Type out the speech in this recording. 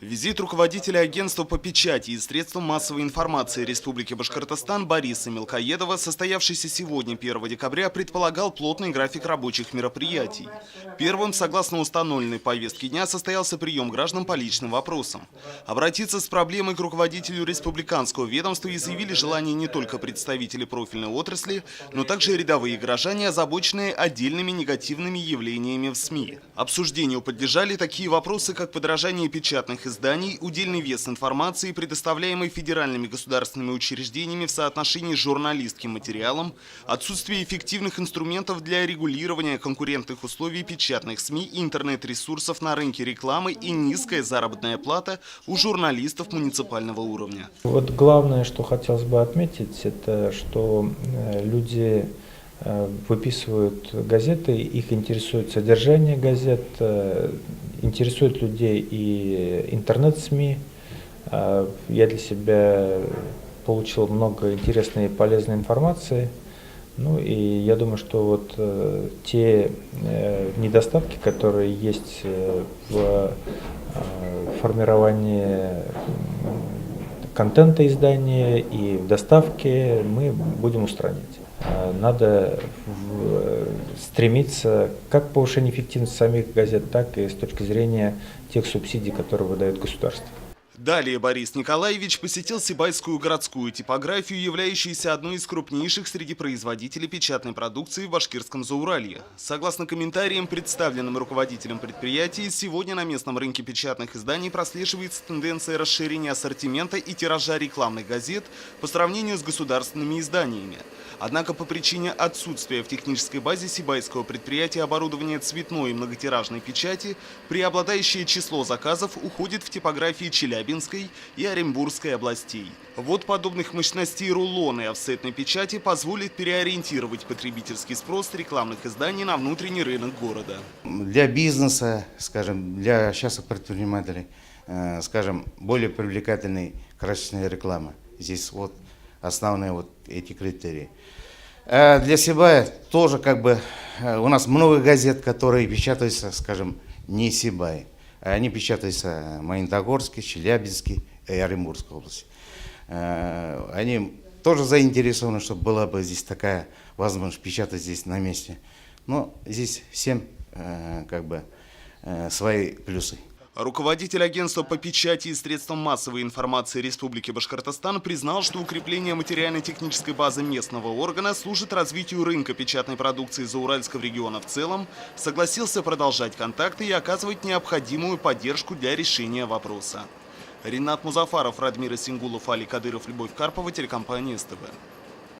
Визит руководителя агентства по печати и средствам массовой информации Республики Башкортостан Бориса Мелкоедова, состоявшийся сегодня, 1 декабря, предполагал плотный график рабочих мероприятий. Первым, согласно установленной повестке дня, состоялся прием граждан по личным вопросам. Обратиться с проблемой к руководителю республиканского ведомства изъявили желание не только представители профильной отрасли, но также и рядовые граждане, озабоченные отдельными негативными явлениями в СМИ. Обсуждению поддержали такие вопросы, как подорожание печатных изданий, удельный вес информации, предоставляемой федеральными государственными учреждениями в соотношении с журналистским материалом, отсутствие эффективных инструментов для регулирования конкурентных условий печатных СМИ и интернет-ресурсов на рынке рекламы и низкая заработная плата у журналистов муниципального уровня. Вот главное, что хотелось бы отметить, это что люди выписывают газеты, их интересует содержание газет, интересует людей и интернет-СМИ. Я для себя получил много интересной и полезной информации. Ну и я думаю, что вот те недостатки, которые есть в формировании контента издания и в доставке, мы будем устранять. Надо стремиться как к повышению эффективности самих газет, так и с точки зрения тех субсидий, которые выдает государство. Далее Борис Николаевич посетил Сибайскую городскую типографию, являющуюся одной из крупнейших среди производителей печатной продукции в Башкирском Зауралье. Согласно комментариям, представленным руководителем предприятия, сегодня на местном рынке печатных изданий прослеживается тенденция расширения ассортимента и тиража рекламных газет по сравнению с государственными изданиями. Однако по причине отсутствия в технической базе сибайского предприятия оборудования цветной и многотиражной печати, преобладающее число заказов уходит в типографии Челябинской и Оренбургской областей. Ввод подобных мощностей рулонной офсетной печати позволит переориентировать потребительский спрос рекламных изданий на внутренний рынок города. Для бизнеса, скажем, для частных предпринимателей, скажем, более привлекательной качественная реклама. Здесь вот основные вот эти критерии. Для Сибая тоже как бы у нас много газет, которые печатаются, скажем, не Сибай. Они печатаются в Магнитогорске, Челябинске и Оренбургской области. Они тоже заинтересованы, чтобы была бы здесь такая возможность печатать здесь на месте. Но здесь всем как бы свои плюсы. Руководитель агентства по печати и средствам массовой информации Республики Башкортостан признал, что укрепление материально-технической базы местного органа служит развитию рынка печатной продукции Зауральского региона в целом, согласился продолжать контакты и оказывать необходимую поддержку для решения вопроса. Ринат Музафаров, Радмир Сингулов, Али Кадыров, Любовь Карпова, телекомпания СТВ.